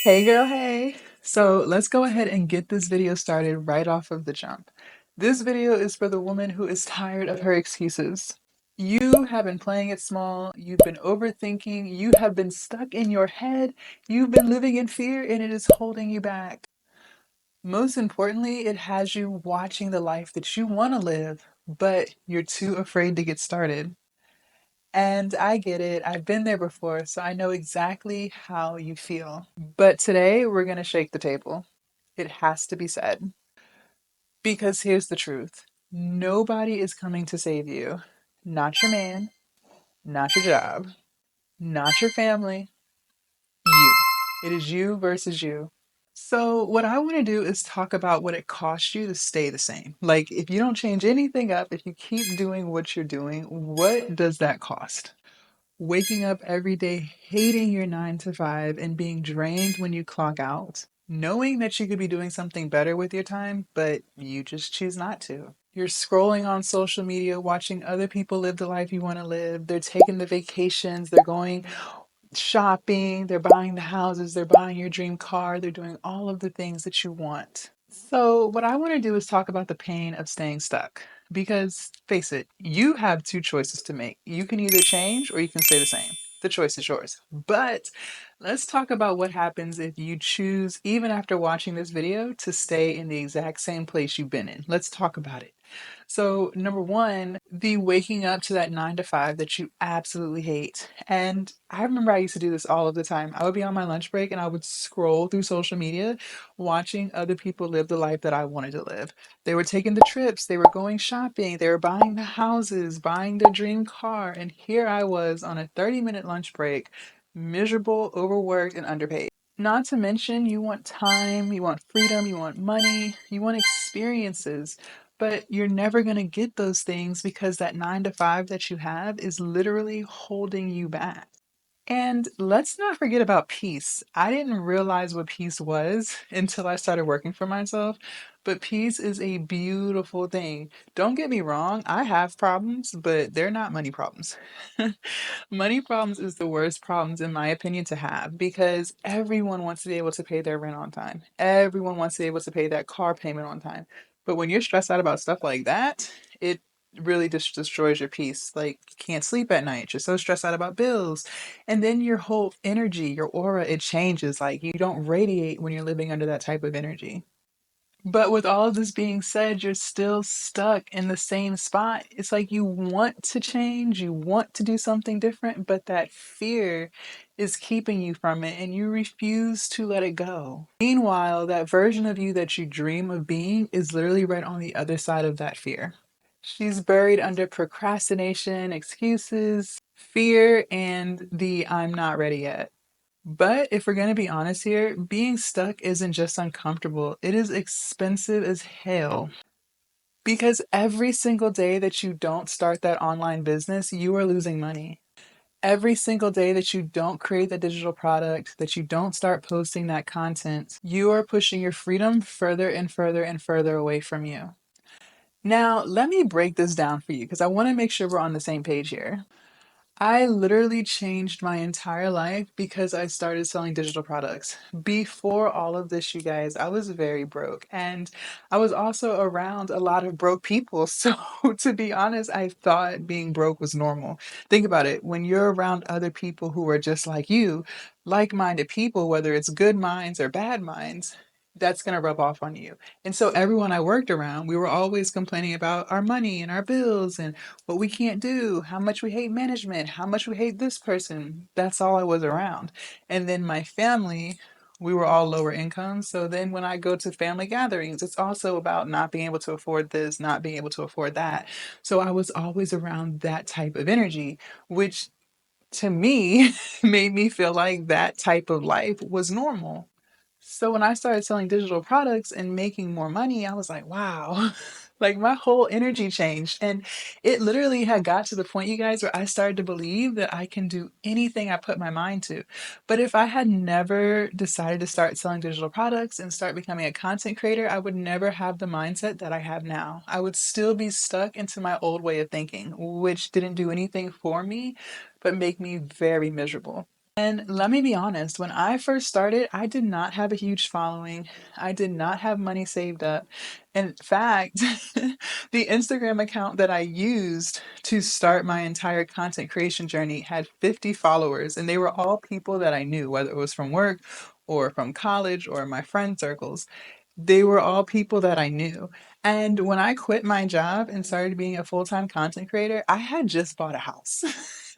Hey girl, hey. So let's go ahead and get this video started right off of the jump. This video is for the woman who is tired of her excuses. You have been playing it small, you've been overthinking, you have been stuck in your head, you've been living in fear, and it is holding you back. Most importantly, it has you watching the life that you want to live, but you're too afraid to get started. And I get it. I've been there before, so I know exactly how you feel. But today we're going to shake the table. It has to be said. Because here's the truth, nobody is coming to save you. Not your man, not your job, not your family, you. It is you versus you. So, what I want to do is talk about what it costs you to stay the same. Like, if you don't change anything up, if you keep doing what you're doing, what does that cost? Waking up every day hating your 9 to 5 and being drained when you clock out, knowing that you could be doing something better with your time, but you just choose not to. You're scrolling on social media, watching other people live the life you want to live. They're taking the vacations, they're going shopping, they're buying the houses, they're buying your dream car, they're doing all of the things that you want. So, what I want to do is talk about the pain of staying stuck. Because face it, you have two choices to make. You can either change or you can stay the same. The choice is yours. But let's talk about what happens if you choose, even after watching this video, to stay in the exact same place you've been in. Let's talk about it. So, number one, the waking up to that 9 to 5 that you absolutely hate. And I remember I used to do this all of the time. I would be on my lunch break and I would scroll through social media, watching other people live the life that I wanted to live. They were taking the trips, they were going shopping, they were buying the houses, buying their dream car. And here I was on a 30-minute lunch break, miserable, overworked, and underpaid. Not to mention, you want time, you want freedom, you want money, you want experiences, but you're never going to get those things because that 9 to 5 that you have is literally holding you back. And let's not forget about peace. I didn't realize what peace was until I started working for myself, but peace is a beautiful thing. Don't get me wrong, I have problems, but they're not money problems. Money problems is the worst problems, in my opinion, to have because everyone wants to be able to pay their rent on time. Everyone wants to be able to pay that car payment on time. But when you're stressed out about stuff like that, it really just destroys your peace. Like, you can't sleep at night. You're so stressed out about bills. And then your whole energy, your aura, it changes. Like, you don't radiate when you're living under that type of energy. But with all of this being said, you're still stuck in the same spot. It's like you want to change, you want to do something different, but that fear is keeping you from it and you refuse to let it go. Meanwhile, that version of you that you dream of being is literally right on the other side of that fear. She's buried under procrastination, excuses, fear, and the I'm not ready yet. But if we're going to be honest here, being stuck isn't just uncomfortable, it is expensive as hell. Because every single day that you don't start that online business, you are losing money. Every single day that you don't create that digital product, that you don't start posting that content, you are pushing your freedom further and further and further away from you. Now, let me break this down for you because I want to make sure we're on the same page here. I literally changed my entire life because I started selling digital products. Before all of this, you guys, I was very broke and I was also around a lot of broke people. So, to be honest, I thought being broke was normal. Think about it. When you're around other people who are just like you, like minded people, whether it's good minds or bad minds, that's going to rub off on you. And so, everyone I worked around, we were always complaining about our money and our bills and what we can't do, how much we hate management, how much we hate this person. That's all I was around. And then my family, we were all lower income. So then when I go to family gatherings, it's also about not being able to afford this, not being able to afford that. So I was always around that type of energy, which to me made me feel like that type of life was normal. So when I started selling digital products and making more money, I was like, wow, like my whole energy changed. And it literally had got to the point, you guys, where I started to believe that I can do anything I put my mind to. But if I had never decided to start selling digital products and start becoming a content creator, I would never have the mindset that I have now. I would still be stuck into my old way of thinking, which didn't do anything for me, but make me very miserable. And let me be honest, when I first started, I did not have a huge following. I did not have money saved up. In fact, the Instagram account that I used to start my entire content creation journey had 50 followers, and they were all people that I knew, whether it was from work or from college or my friend circles. They were all people that I knew. And when I quit my job and started being a full-time content creator, I had just bought a house.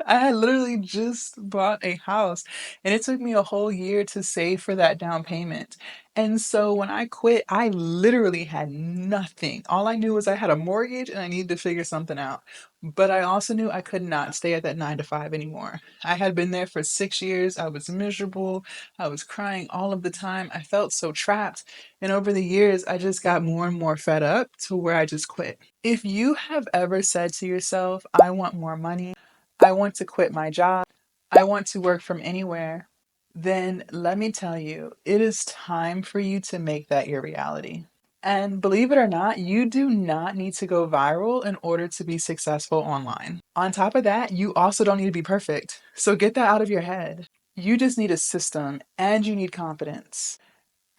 I had literally just bought a house, and it took me a whole year to save for that down payment. And so when I quit, I literally had nothing. All I knew was I had a mortgage and I needed to figure something out. But I also knew I could not stay at that 9 to 5 anymore. I had been there for 6 years. I was miserable. I was crying all of the time. I felt so trapped. And over the years, I just got more and more fed up to where I just quit. If you have ever said to yourself, I want more money, I want to quit my job, I want to work from anywhere, then let me tell you, it is time for you to make that your reality. And believe it or not, you do not need to go viral in order to be successful online. On top of that, you also don't need to be perfect. So get that out of your head. You just need a system and you need confidence.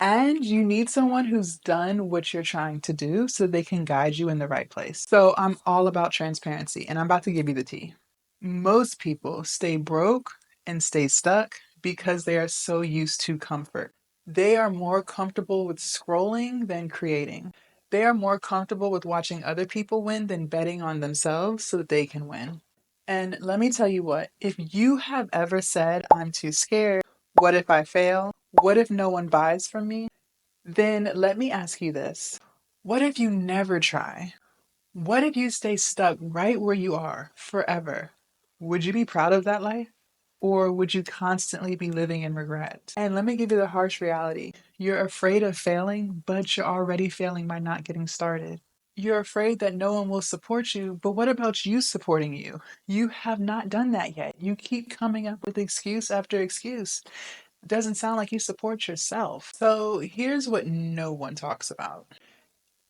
And you need someone who's done what you're trying to do so they can guide you in the right place. So I'm all about transparency and I'm about to give you the tea. Most people stay broke and stay stuck because they are so used to comfort. They are more comfortable with scrolling than creating. They are more comfortable with watching other people win than betting on themselves so that they can win. And let me tell you what, if you have ever said, I'm too scared, what if I fail? What if no one buys from me? Then let me ask you this. What if you never try? What if you stay stuck right where you are forever? Would you be proud of that life? Or would you constantly be living in regret? And let me give you the harsh reality. You're afraid of failing, but you're already failing by not getting started. You're afraid that no one will support you, but what about you supporting you? You have not done that yet. You keep coming up with excuse after excuse. It doesn't sound like you support yourself. So here's what no one talks about.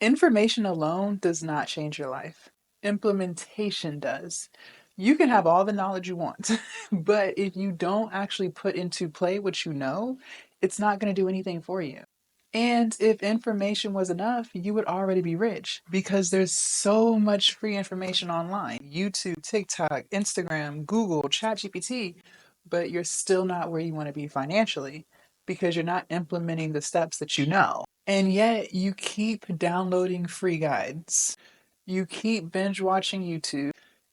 Information alone does not change your life. Implementation does. You can have all the knowledge you want, but if you don't actually put into play what you know, it's not going to do anything for you. And if information was enough, you would already be rich because there's so much free information online. YouTube, TikTok, Instagram, Google, ChatGPT, but you're still not where you want to be financially because you're not implementing the steps that you know. And yet you keep downloading free guides. You keep binge watching YouTube.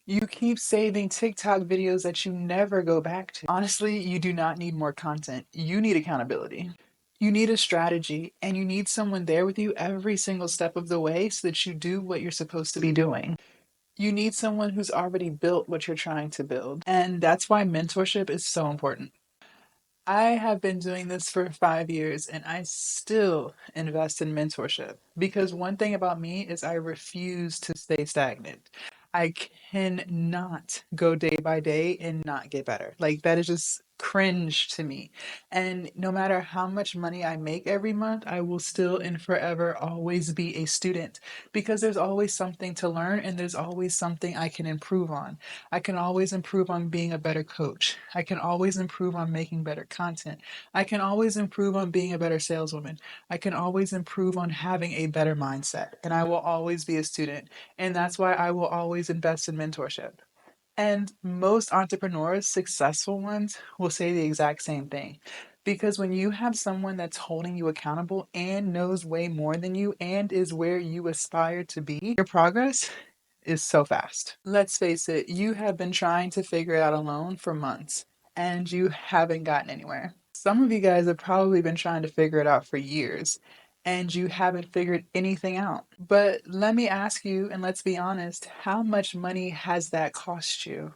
You keep saving TikTok videos that you never go back to. Honestly, you do not need more content. You need accountability. You need a strategy and you need someone there with you every single step of the way so that you do what you're supposed to be doing. You need someone who's already built what you're trying to build. And that's why mentorship is so important. I have been doing this for 5 years and I still invest in mentorship because one thing about me is I refuse to stay stagnant. I cannot go day by day and not get better. Like, that is just cringe to me. And no matter how much money I make every month, I will still and forever always be a student because there's always something to learn and there's always something I can improve on. I can always improve on being a better coach. I can always improve on making better content. I can always improve on being a better saleswoman. I can always improve on having a better mindset. And I will always be a student. And that's why I will always invest in mentorship. And most entrepreneurs, successful ones, will say the exact same thing. Because when you have someone that's holding you accountable and knows way more than you and is where you aspire to be, your progress is so fast. Let's face it, you have been trying to figure it out alone for months and you haven't gotten anywhere. Some of you guys have probably been trying to figure it out for years and you haven't figured anything out. But let me ask you, and let's be honest, how much money has that cost you?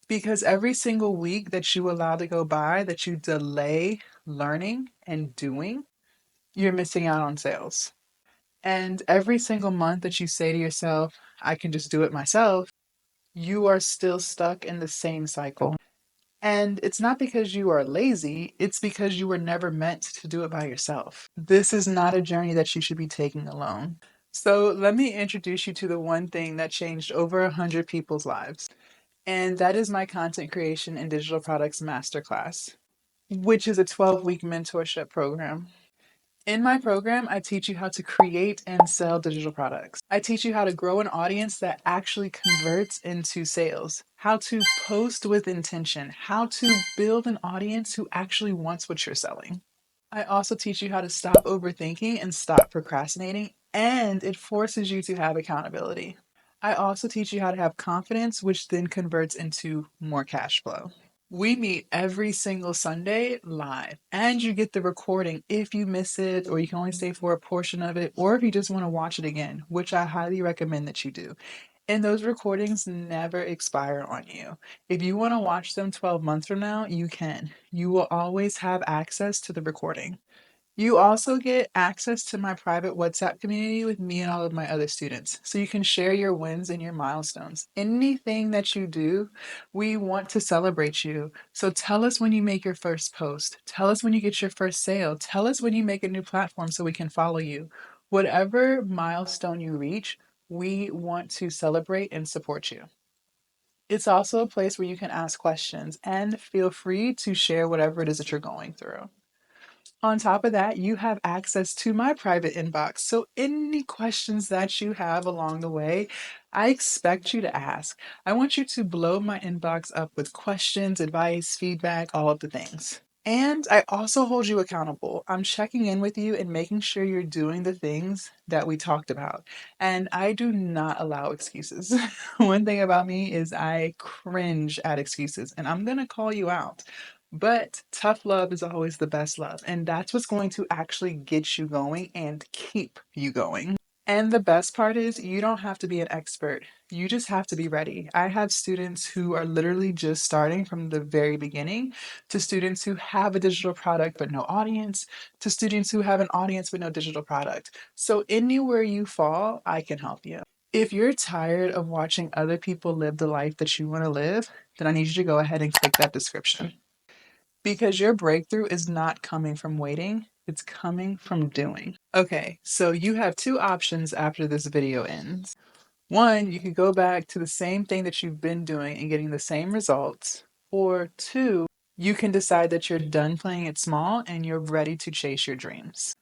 Because every single week that you allow to go by, that you delay learning and doing, you're missing out on sales. And every single month that you say to yourself, I can just do it myself, you are still stuck in the same cycle. And it's not because you are lazy, it's because you were never meant to do it by yourself. This is not a journey that you should be taking alone. So let me introduce you to the one thing that changed over 100 people's lives. And that is my content creation and digital products masterclass, which is a 12-week mentorship program. In my program, I teach you how to create and sell digital products. I teach you how to grow an audience that actually converts into sales, how to post with intention, how to build an audience who actually wants what you're selling. I also teach you how to stop overthinking and stop procrastinating, and it forces you to have accountability. I also teach you how to have confidence, which then converts into more cash flow. We meet every single Sunday live, and you get the recording if you miss it, or you can only stay for a portion of it, or if you just want to watch it again, which I highly recommend that you do. And those recordings never expire on you. If you want to watch them 12 months from now, you can. You will always have access to the recording. You also get access to my private WhatsApp community with me and all of my other students. So you can share your wins and your milestones. Anything that you do, we want to celebrate you. So tell us when you make your first post. Tell us when you get your first sale. Tell us when you make a new platform so we can follow you. Whatever milestone you reach, we want to celebrate and support you. It's also a place where you can ask questions and feel free to share whatever it is that you're going through. On top of that, you have access to my private inbox. So, any questions that you have along the way, I expect you to ask. I want you to blow my inbox up with questions, advice, feedback, all of the things. And I also hold you accountable. I'm checking in with you and making sure you're doing the things that we talked about. And I do not allow excuses. One thing about me is I cringe at excuses, and I'm going to call you out. But tough love is always the best love. And that's what's going to actually get you going and keep you going. And the best part is, you don't have to be an expert. You just have to be ready. I have students who are literally just starting from the very beginning, to students who have a digital product but no audience, to students who have an audience but no digital product. So, anywhere you fall, I can help you. If you're tired of watching other people live the life that you want to live, then I need you to go ahead and click that description. Because your breakthrough is not coming from waiting, it's coming from doing. Okay, so you have two options after this video ends. One, you could go back to the same thing that you've been doing and getting the same results. Or two, you can decide that you're done playing it small and you're ready to chase your dreams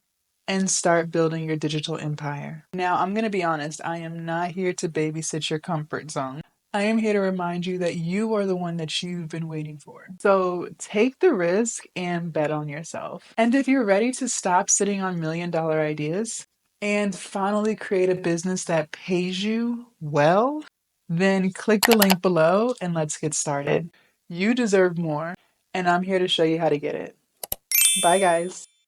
and start building your digital empire. Now, I'm going to be honest, I am not here to babysit your comfort zone. I am here to remind you that you are the one that you've been waiting for. So take the risk and bet on yourself. And if you're ready to stop sitting on $1 million ideas and finally create a business that pays you well, then click the link below and let's get started. You deserve more, and I'm here to show you how to get it. Bye, guys.